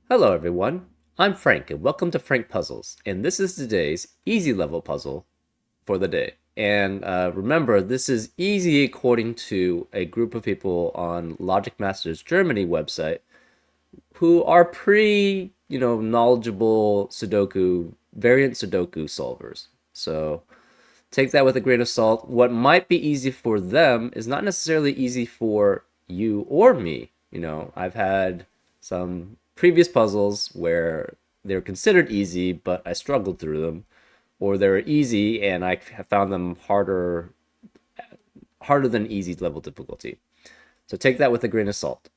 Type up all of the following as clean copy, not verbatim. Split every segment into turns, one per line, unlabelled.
Hello everyone, I'm Frank and welcome to Frank Puzzles, and this is today's easy level puzzle for the day. And remember, this is easy according to a group of people on Logic Masters Germany website who are pretty, knowledgeable Sudoku, variant Sudoku solvers. So take that with a grain of salt. What might be easy for them is not necessarily easy for you or me. I've had some previous puzzles where they're considered easy, but I struggled through them, or they're easy and I have found them harder than easy level difficulty. So take that with a grain of salt.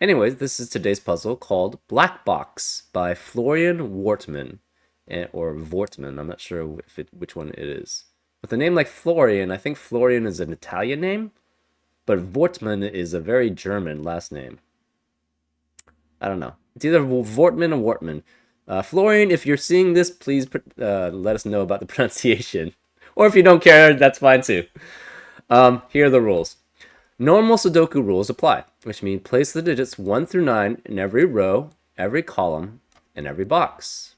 Anyways, this is today's puzzle called BlackboX by Florian Wortman, or Vortman. I'm not sure which one it is. With a name like Florian, I think Florian is an Italian name, but Wortman is a very German last name. I don't know. It's either Vortman or Wortman. Florian, if you're seeing this, please let us know about the pronunciation. Or if you don't care, that's fine too. Here are the rules. Normal Sudoku rules apply, which mean place the digits 1 through 9 in every row, every column, and every box.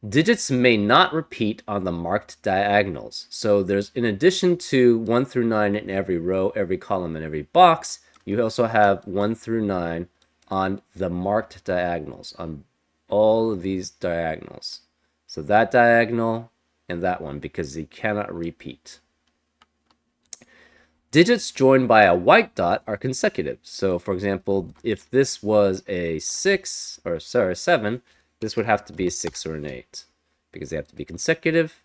Digits may not repeat on the marked diagonals. So there's, in addition to 1 through 9 in every row, every column, and every box, you also have 1 through 9 on the marked diagonals, on all of these diagonals. So that diagonal and that one, because they cannot repeat. Digits joined by a white dot are consecutive. So for example, if this was a 7, this would have to be a 6 or an 8 because they have to be consecutive.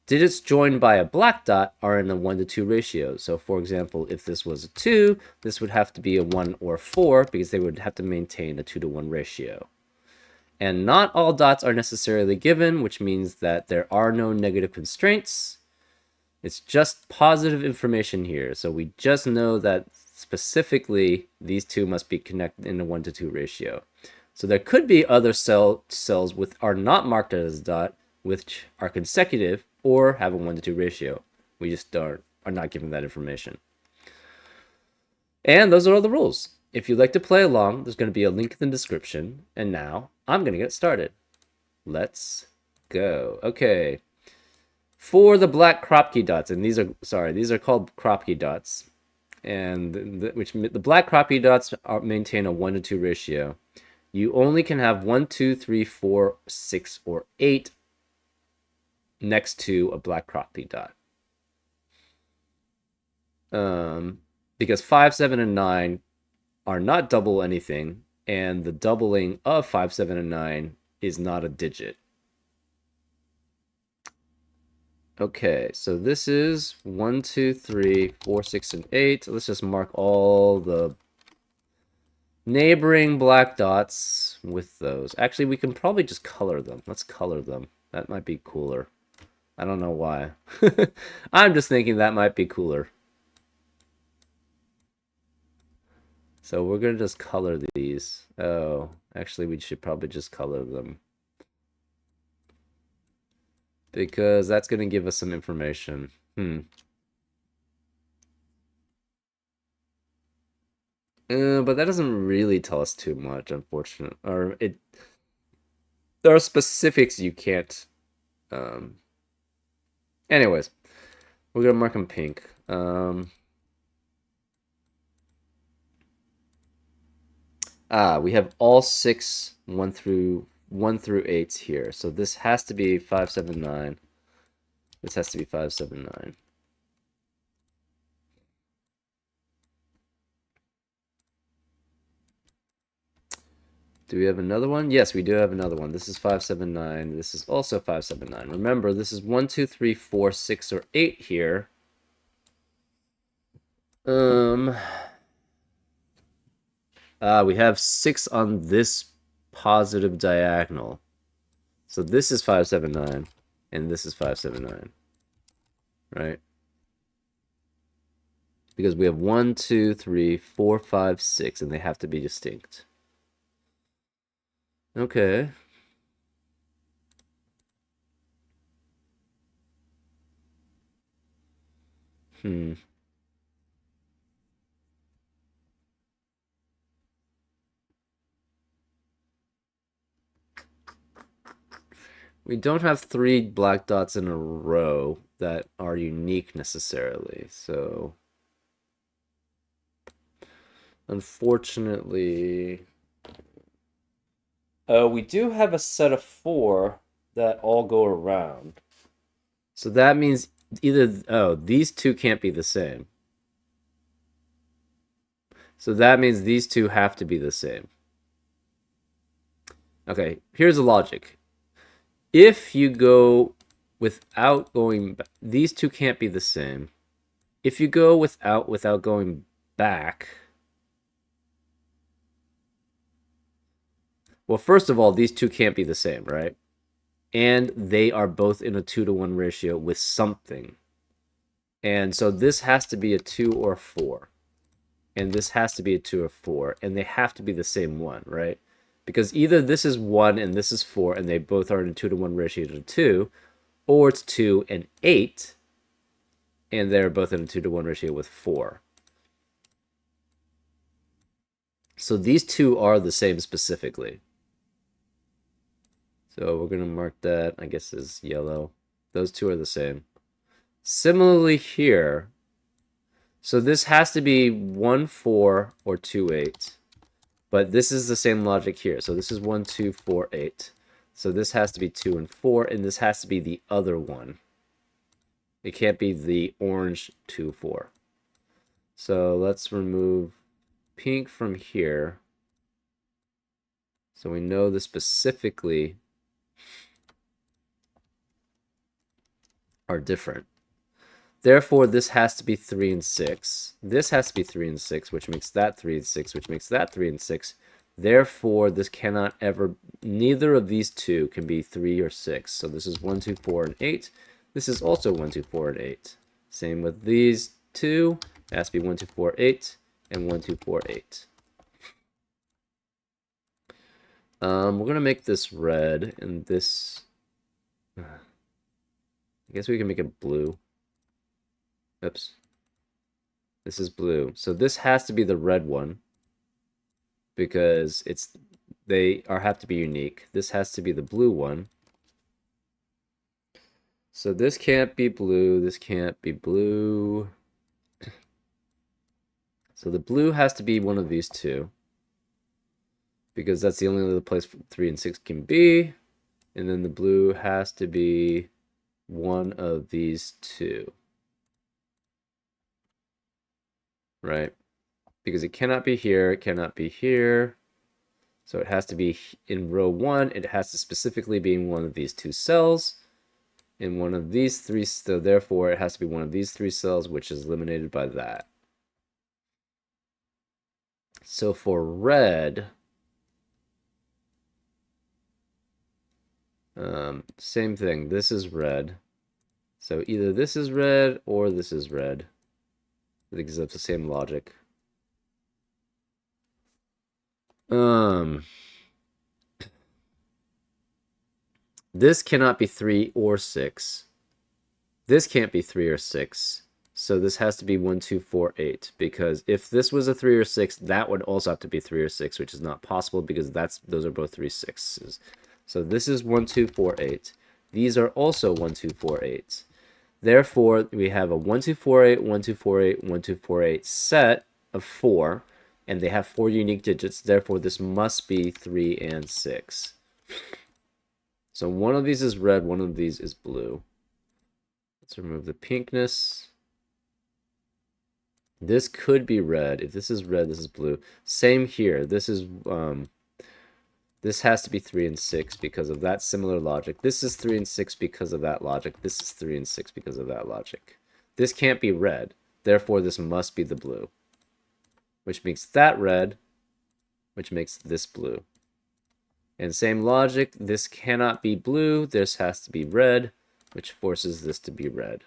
Digits joined by a black dot are in a 1 to 2 ratio. So for example, if this was a 2, this would have to be a 1 or 4 because they would have to maintain a 2 to 1 ratio. And not all dots are necessarily given, which means that there are no negative constraints. It's just positive information here. So we just know that specifically these two must be connected in a 1 to 2 ratio. So there could be other cells which are not marked as a dot, which are consecutive or have a 1 to 2 ratio. We just are not given that information. And those are all the rules. If you'd like to play along, there's going to be a link in the description. And now I'm going to get started. Let's go. Okay. For the black Kropke dots, and these are called Kropke dots, and the black Kropke dots maintain a 1 to 2 ratio. You only can have 1, 2, 3, 4, 6, or 8 next to a black Kropke dot. Because 5, 7, and 9 are not double anything, and the doubling of 5, 7, and 9 is not a digit. Okay, so this is 1, 2, 3, 4, 6, and 8. Let's just mark all the neighboring black dots with those. Actually, we can probably just color them. Let's color them. That might be cooler. I don't know why. I'm just thinking that might be cooler. So we're going to just color these. Oh, actually, we should probably just color them, because that's going to give us some information. But that doesn't really tell us too much, unfortunately. There are specifics you can't. Anyways, we're gonna mark them pink. We have all 6 1 through 8s here. So this has to be 5, 7, 9. This has to be 5, 7, 9. Do we have another one? Yes, we do have another one. This is 5, 7, 9. This is also 5, 7, 9. Remember, this is 1, 2, 3, 4, 6, or 8 here. We have 6 on this positive diagonal. So this is 5, 7, 9, and this is 5, 7, 9. Right? Because we have 1, 2, 3, 4, 5, 6, and they have to be distinct. Okay. We don't have 3 black dots in a row that are unique necessarily, so unfortunately... we do have a set of 4 that all go around. So that means either... Oh, these two can't be the same. So that means these two have to be the same. Okay, here's the logic. If you go without going... These two can't be the same. If you go without going back... Well, first of all, these two can't be the same, right? And they are both in a 2-to-1 ratio with something. And so this has to be a 2 or 4. And this has to be a 2 or 4. And they have to be the same one, right? Because either this is 1 and this is 4, and they both are in a 2-to-1 ratio to 2, or it's 2 and 8, and they're both in a 2-to-1 ratio with 4. So these two are the same specifically. So we're going to mark that, I guess, as yellow. Those two are the same. Similarly here, so this has to be 1, 4 or 2, 8. But this is the same logic here. So this is 1, 2, 4, 8. So this has to be 2 and 4, and this has to be the other one. It can't be the orange 2, 4. So let's remove pink from here. So we know this specifically are different. Therefore, this has to be 3 and 6. This has to be 3 and 6, which makes that 3 and 6, which makes that 3 and 6. Therefore, this cannot ever... Neither of these two can be 3 or 6. So this is 1, 2, 4, and 8. This is also 1, 2, 4, and 8. Same with these two. It has to be 1, 2, 4, 8, and 1, 2, 4, 8. We're going to make this red, and this... I guess we can make it blue. Oops. This is blue. So this has to be the red one because they have to be unique. This has to be the blue one. So this can't be blue. This can't be blue. So the blue has to be one of these two because that's the only other place 3 and 6 can be. And then the blue has to be one of these two. Right? Because it cannot be here, it cannot be here. So it has to be in row 1. It has to specifically be in one of these two cells. In one of these 3, so therefore it has to be one of these 3 cells, which is eliminated by that. So for red, same thing. This is red. So either this is red or this is red. Because that's the same logic. This cannot be 3 or 6. This can't be 3 or 6. So this has to be 1, 2, 4, 8. Because if this was a 3 or 6, that would also have to be 3 or 6, which is not possible because those are both 3 6s. So this is 1, 2, 4, 8. These are also 1, 2, 4, 8. Therefore, we have a 1, 2, 4, 8, 1, 2, 4, 8, 1, 2, 4, 8 set of 4, and they have 4 unique digits. Therefore, this must be 3 and 6. So one of these is red, one of these is blue. Let's remove the pinkness. This could be red. If this is red, this is blue. Same here. This is this has to be 3 and 6 because of that similar logic. This is 3 and 6 because of that logic. This is 3 and 6 because of that logic. This can't be red. Therefore, this must be the blue. Which makes that red, which makes this blue. And same logic, this cannot be blue. This has to be red, which forces this to be red.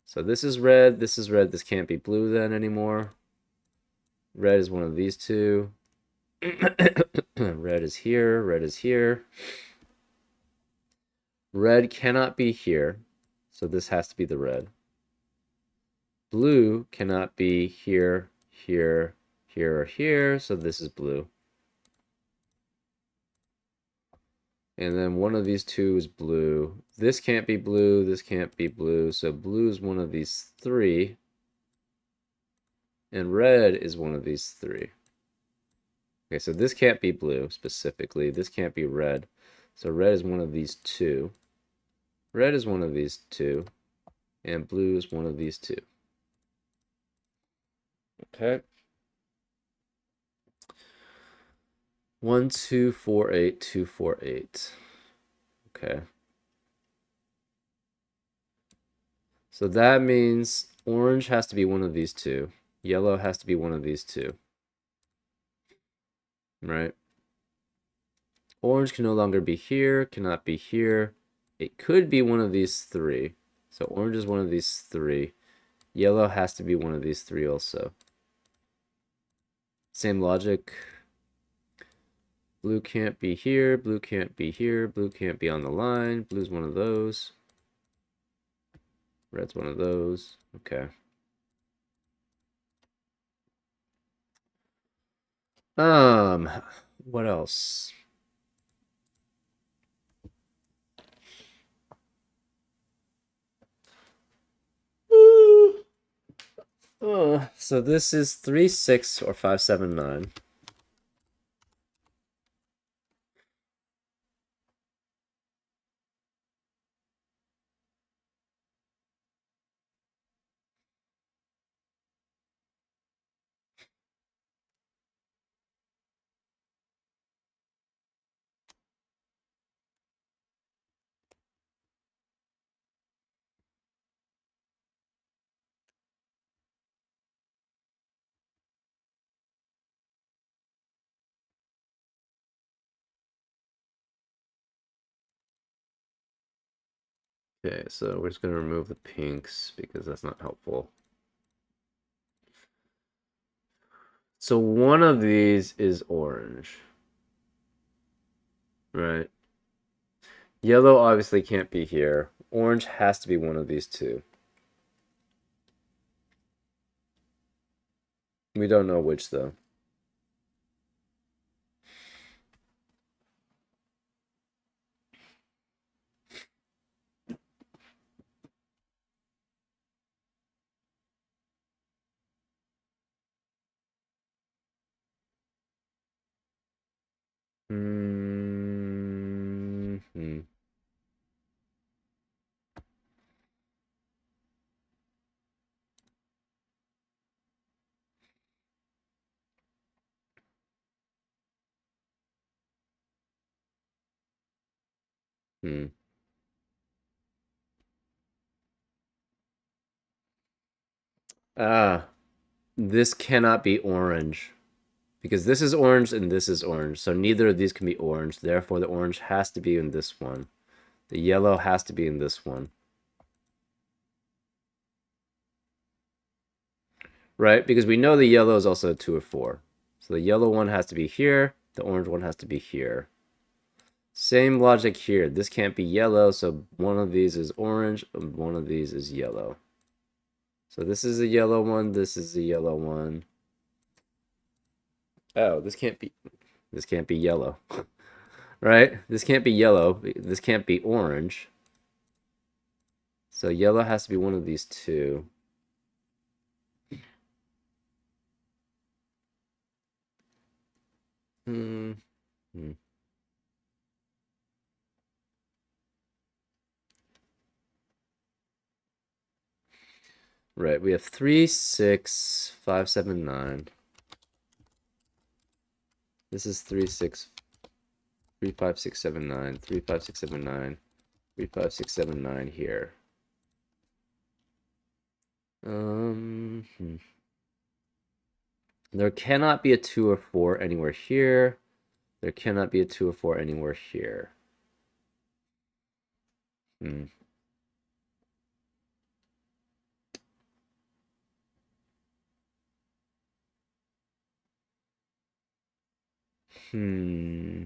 So this is red, this is red. This can't be blue then anymore. Red is one of these two. Red is here, red is here. Red cannot be here, so this has to be the red. Blue cannot be here, here, here, or here, so this is blue. And then one of these two is blue. This can't be blue, this can't be blue. So blue is one of these three. And red is one of these three. Okay, so this can't be blue specifically. This can't be red. So red is one of these two. Red is one of these two. And blue is one of these two. Okay. 1, 2, 4, 8, 2, 4, 8. Okay. So that means orange has to be one of these two. Yellow has to be one of these two. Right? Orange can no longer be here, cannot be here. It could be one of these three. So orange is one of these three. Yellow has to be one of these three also. Same logic. Blue can't be here, blue can't be here, blue can't be on the line. Blue's one of those. Red's one of those. Okay. What else? So this is 3, 6, or 5, 7, 9. Okay, so we're just going to remove the pinks because that's not helpful. So one of these is orange, right? Yellow obviously can't be here. Orange has to be one of these two. We don't know which, though. Hmm. Hmm. Ah, this cannot be orange because this is orange and this is orange. So neither of these can be orange. Therefore, the orange has to be in this one. The yellow has to be in this one. Right? Because we know the yellow is also a 2 or 4. So the yellow one has to be here. The orange one has to be here. Same logic here. This can't be yellow, so one of these is orange, and one of these is yellow. So this is a yellow one, this is a yellow one. Oh, this can't be yellow. Right? This can't be yellow. This can't be orange. So yellow has to be one of these two. Hmm. Hmm. Right, we have 3, 6, 5, 7, 9. This is 3, 6, 3, 5, 6, 7, 9, 3, 5, 6, 7, 9, 3, 5, 6, 7, 9 here. Hmm. There cannot be a 2 or 4 anywhere here. There cannot be a 2 or 4 anywhere here. Hmm. Hmm.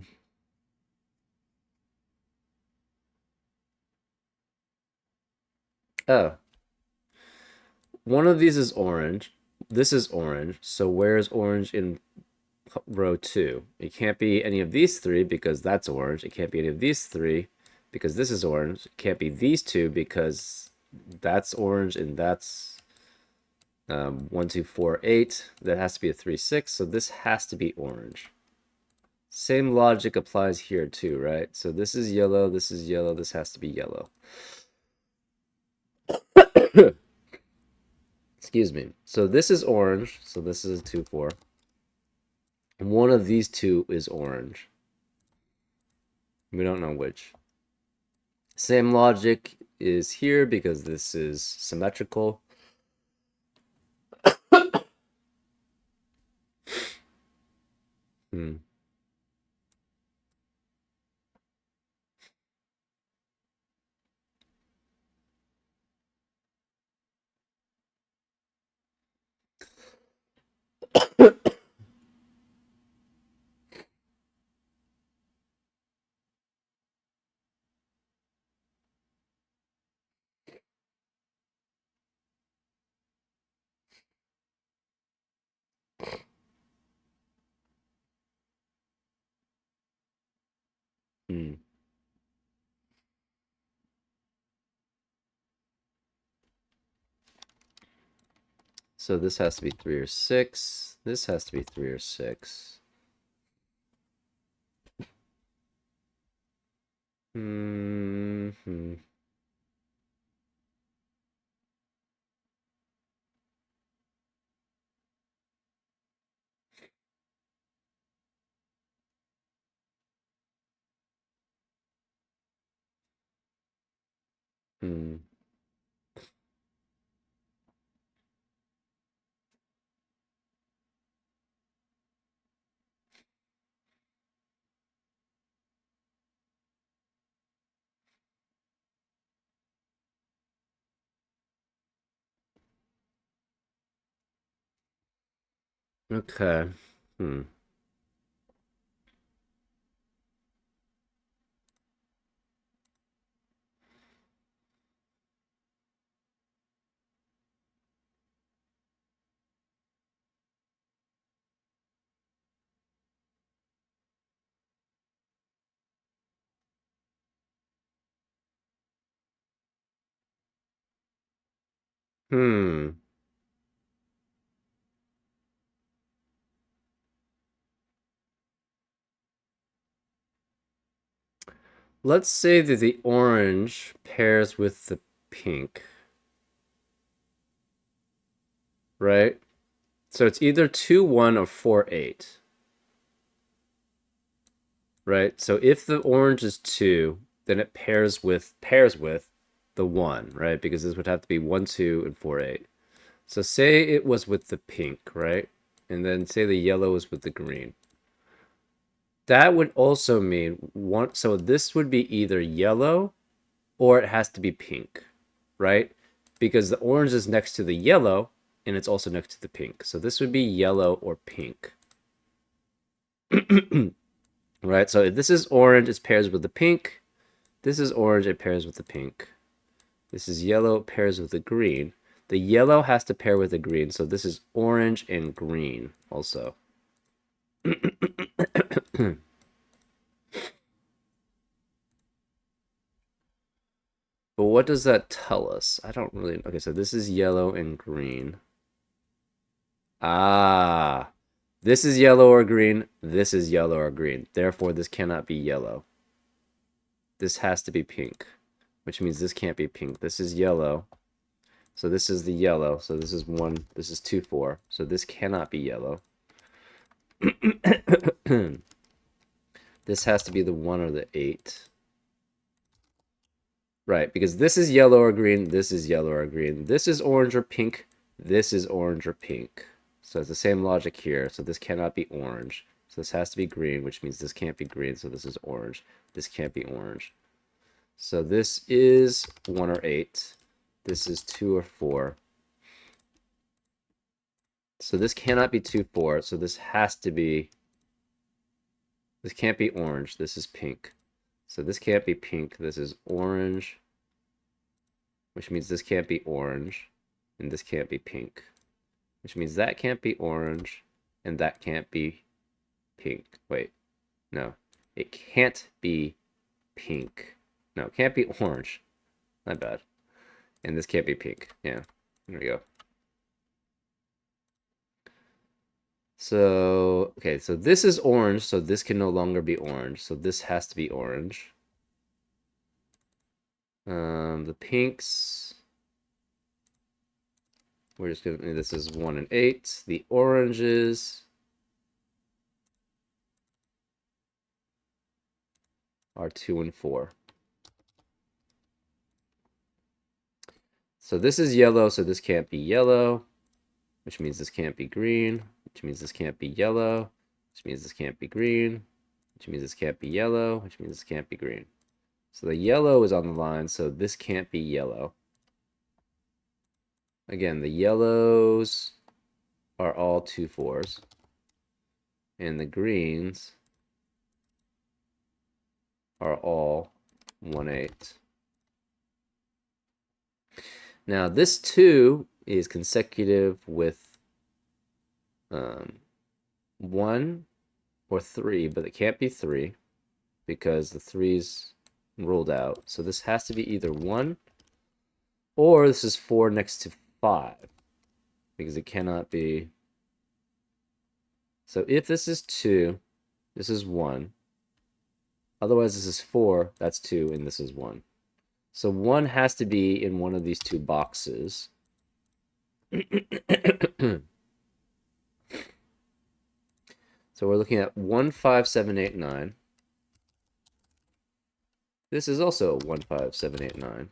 Oh, one of these is orange. This is orange. So where is orange in row 2. It can't be any of these three because that's orange. It can't be any of these three because this is orange. It can't be these two because that's orange and that's 1, 2, 4, 8. That has to be a 3, 6. So this has to be orange. Same logic applies here too, right? So this is yellow, this is yellow, this has to be yellow. Excuse me. So this is orange, so this is a 2, 4. One of these two is orange. We don't know which. Same logic is here because this is symmetrical. Hmm. Hmm. So this has to be 3 or 6. This has to be 3 or 6. Hmm. Hmm. Okay. Hmm. Hmm. Let's say that the orange pairs with the pink, right? So it's either 2, 1 or 4, 8, right? So if the orange is 2, then it pairs with the 1, right? Because this would have to be 1, 2, and 4, 8. So say it was with the pink, right? And then say the yellow was with the green. That would also mean one, so this would be either yellow or it has to be pink, right? Because the orange is next to the yellow and it's also next to the pink. So this would be yellow or pink. Right? So if this is orange, it pairs with the pink. This is orange, it pairs with the pink. This is yellow, it pairs with the green. The yellow has to pair with the green, so this is orange and green also. But what does that tell us? I don't really... Okay, so this is yellow and green. Ah, this is yellow or green. This is yellow or green. Therefore, this cannot be yellow. This has to be pink, which means this can't be pink. This is yellow. So this is the yellow. So this is 1. This is 2, 4. So this cannot be yellow. This has to be the 1 or the 8. Right, because this is yellow or green, this is yellow or green. This is orange or pink, this is orange or pink. So it's the same logic here. So this cannot be orange. So this has to be green, which means this can't be green. So this is orange. This can't be orange. So this is 1 or 8. This is 2 or 4. So this cannot be 2, 4. So this has to be... This can't be orange. This is pink. So this can't be pink. This is orange, which means this can't be orange. And this can't be pink, which means that can't be orange, and that can't be pink. Wait, no. It can't be pink. No, it can't be orange. My bad. And this can't be pink. Yeah, there we go. So, okay, so this is orange, so this can no longer be orange. So this has to be orange. The pinks, we're just gonna, this is 1 and 8. The oranges are 2 and 4. So this is yellow, so this can't be yellow, which means this can't be green, which means this can't be yellow, which means this can't be green, which means this can't be yellow, which means this can't be green. So the yellow is on the line, so this can't be yellow. Again, the yellows are all 2 4s, and the greens are all 1 8. Now this 2 is consecutive with 1 or 3, but it can't be 3 because the 3's ruled out. So this has to be either 1 or this is 4 next to 5 because it cannot be. So if this is 2, this is 1. Otherwise, this is 4, that's 2, and this is 1. So 1 has to be in one of these 2 boxes. So we're looking at 1 5 7 8 9. This is also 1 5 7 8 9.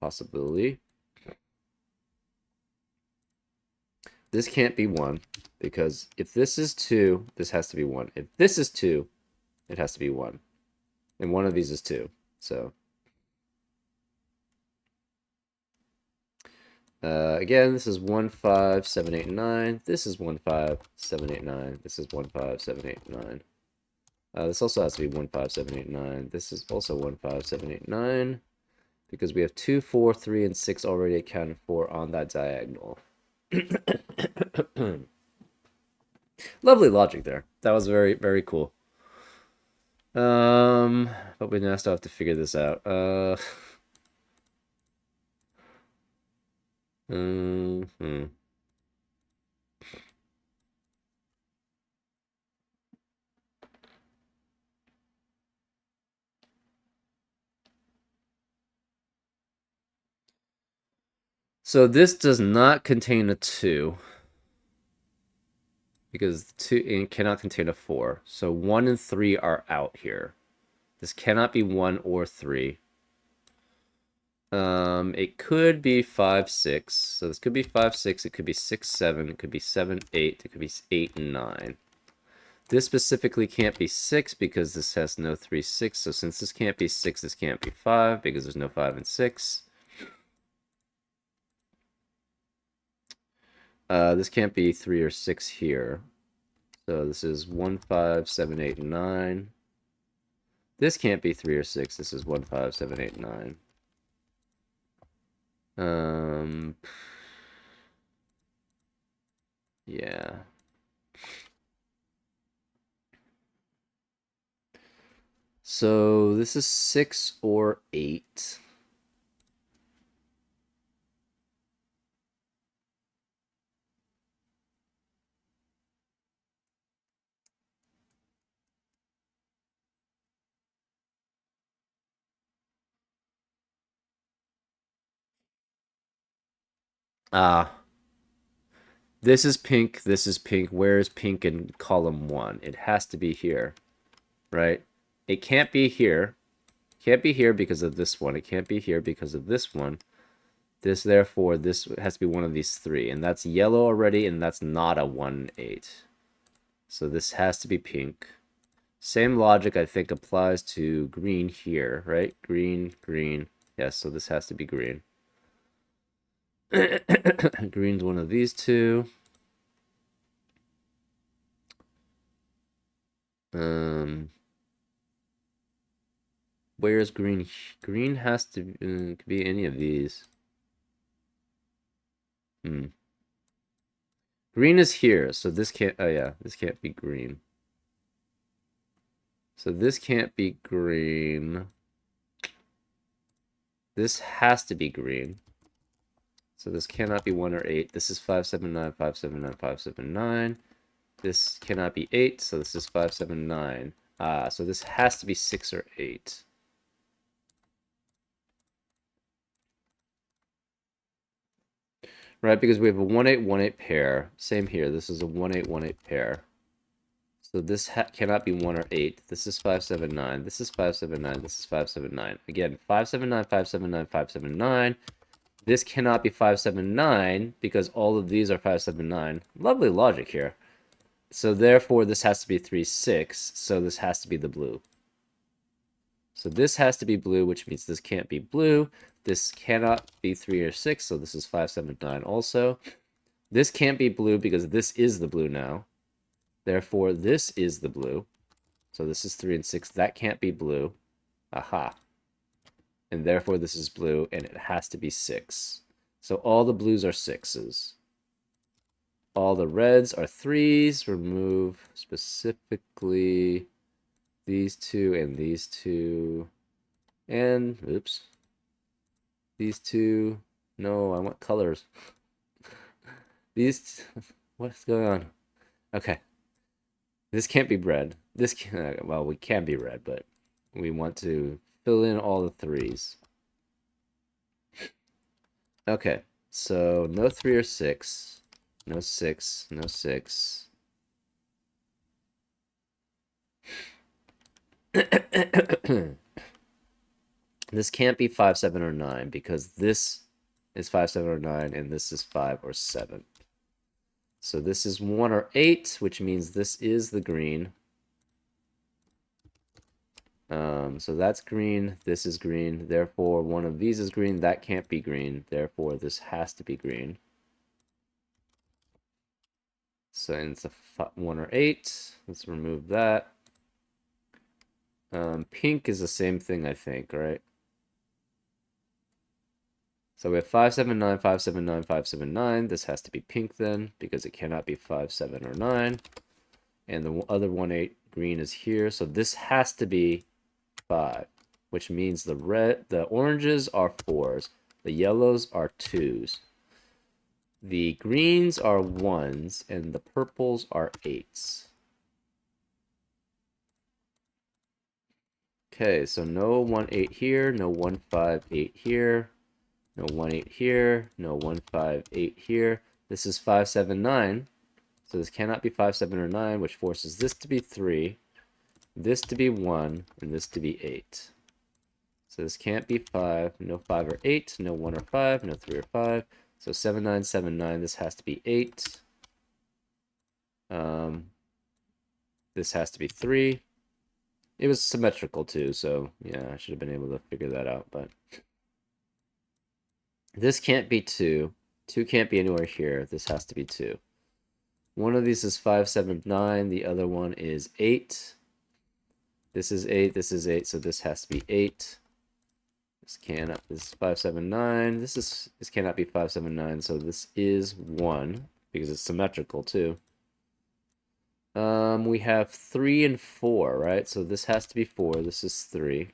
Possibility. This can't be 1 because if this is 2, this has to be 1. If this is 2, it has to be 1. And one of these is 2. So again, this is 1 5 7 8 9. This is 1 5 7 8 9. This is 1 5 7 8 9. This also has to be 1 5 7 8 9. This is also 1 5 7 8 9 because we have 2 4 3 and 6 already accounted for on that diagonal. Lovely logic there. That was very, very cool. But we now still have to figure this out. So this does not contain a 2 because 2 cannot contain a 4. So 1 and 3 are out here. This cannot be 1 or 3. It could be 5 6. So this could be 5 6. It could be 6 7. It could be 7 8. It could be 8 and 9. This specifically can't be 6 because this has no 3 6. So since this can't be 6, this can't be 5 because there's no 5 and 6. This can't be 3 or 6 here. So this is 1 5 7 8 9. This can't be 3 or 6. This is 1 5 7 8 9. Yeah. So this is 6 or 8. This is pink. This is pink. Where is pink in column 1? It has to be here, right? It can't be here. Can't be here because of this one. It can't be here because of this one. Therefore, this has to be one of these 3. And that's yellow already, and that's not a 1 8. So this has to be pink. Same logic, I think, applies to green here, right? Green, green. Yes, so this has to be green. Green's one of these 2. Where's green? Green has to could be any of these. Green is here, so this can't, oh yeah, this can't be green. So this can't be green. This has to be green. So this cannot be 1 or 8. This is 579, 579, 579. This cannot be 8, so this is 579. Ah, so this has to be 6 or 8. Right, because we have a 1-8-1-8 pair. Same here. This is a 1-8-1-8 pair. So this cannot be 1 or 8. This is 579. This is 579. This is 579. Again, 579, 579, 579. This cannot be 579 because all of these are 579. Lovely logic here. So therefore, this has to be 3-6. So this has to be the blue. So this has to be blue, which means this can't be blue. This cannot be 3 or 6, so this is 579 also. This can't be blue because this is the blue now. Therefore, this is the blue. So this is 3 and 6. That can't be blue. Aha. And therefore, this is blue, and it has to be 6. So all the blues are 6s. All the reds are 3s. Remove specifically these two and these two. And, oops. These two. No, I want colors. These. What's going on? Okay. This can't be red. This can. Well, we can be red, but we want to fill in all the 3s. Okay. So no 3 or 6. No 6. No 6. This can't be 5, 7, or 9 because this is 5, 7, or 9, and this is 5 or 7. So this is 1 or 8, which means this is the green. So that's green, this is green, therefore one of these is green, that can't be green, therefore this has to be green. So it's a 1 or 8, let's remove that. Pink is the same thing, I think, right? So we have 579, 579, 579. This has to be pink then, because it cannot be 5, 7, or 9. And the other 1, 8 green is here. So this has to be 5, which means the oranges are 4s, the yellows are 2s, the greens are 1s, and the purples are 8s. Okay, so no 1, 8 here, no 1, 5, 8 here. No 1, 8 here. No 1, 5, 8 here. This is 5, 7, 9. So this cannot be 5, 7, or 9, which forces this to be 3, this to be 1, and this to be 8. So this can't be 5. No 5 or 8. No 1 or 5. No 3 or 5. So 7, 9, 7, 9. This has to be 8. This has to be 3. It was symmetrical too, so yeah, I should have been able to figure that out, but this can't be 2. 2 can't be anywhere here. This has to be 2. One of these is 5, 7, 9. The other one is 8. This is 8. This is 8. So this has to be 8. This is 5, 7, 9. This cannot be 5, 7, 9. So this is 1 because it's symmetrical too. We have 3 and 4, right? So this has to be 4. This is 3.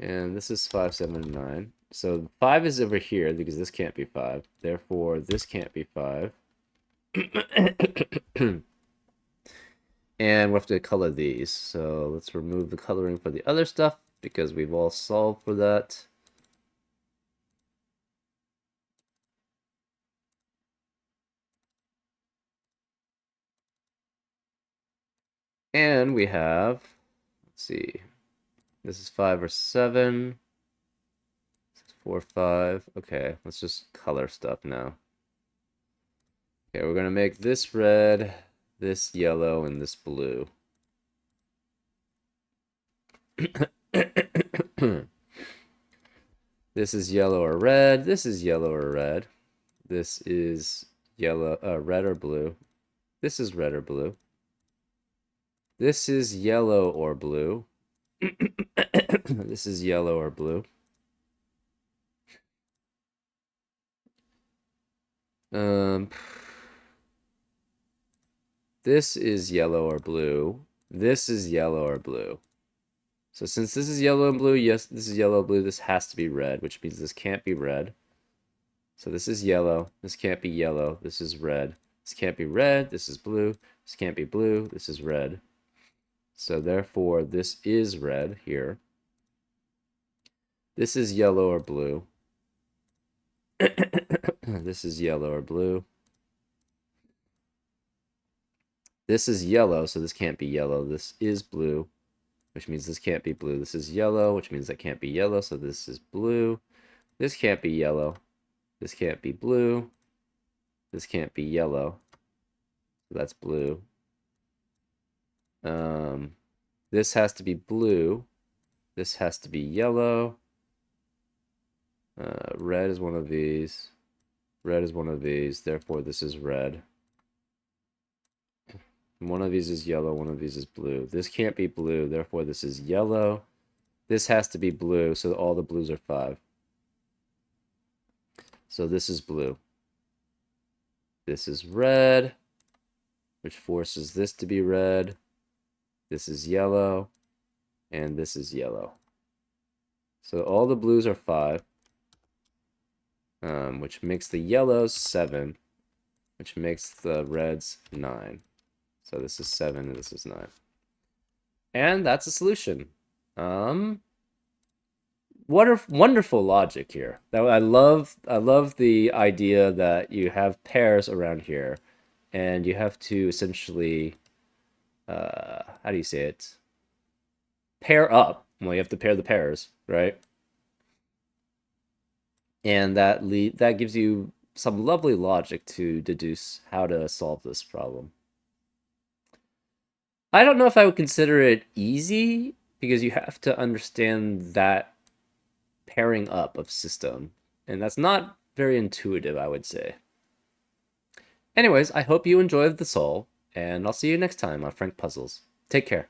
And this is 5, 7, 9. So 5 is over here because this can't be 5. Therefore, this can't be 5. And we have to color these. So let's remove the coloring for the other stuff because we've all solved for that. And we have, let's see, this is 5 or 7. 4, 5. Okay, let's just color stuff now. Okay, we're going to make this red, this yellow, and this blue. This is yellow or red. This is yellow or red. This is yellow, red or blue. This is red or blue. This is yellow or blue. This is yellow or blue. Um, this is yellow or blue. This is yellow or blue. So since this is yellow and blue, yes, this is yellow and blue, this has to be red, which means this can't be red. So this is yellow, this can't be yellow, this is red. This can't be red, this is blue, this can't be blue, this is red. So therefore, this is red here. This is yellow or blue. This is yellow or blue. This is yellow, so this can't be yellow. This is blue, which means this can't be blue. This is yellow, which means that can't be yellow, so this is blue. This can't be yellow. This can't be blue. This can't be yellow. So that's blue. This has to be blue. This has to be yellow. Red is one of these. Red is one of these. Therefore, this is red. One of these is yellow. One of these is blue. This can't be blue. Therefore, this is yellow. This has to be blue. So all the blues are 5. So this is blue. This is red, which forces this to be red. This is yellow. And this is yellow. So all the blues are 5. Which makes the yellows 7, which makes the reds 9. So this is 7 and this is 9. And that's a solution. What a wonderful logic here. I love the idea that you have pairs around here and you have to essentially how do you say it? Pair up. Well, you have to pair the pairs, right? And that gives you some lovely logic to deduce how to solve this problem. I don't know if I would consider it easy because you have to understand that pairing up of system, and that's not very intuitive, I would say. Anyways, I hope you enjoyed the solve, and I'll see you next time on Frank Puzzles. Take care.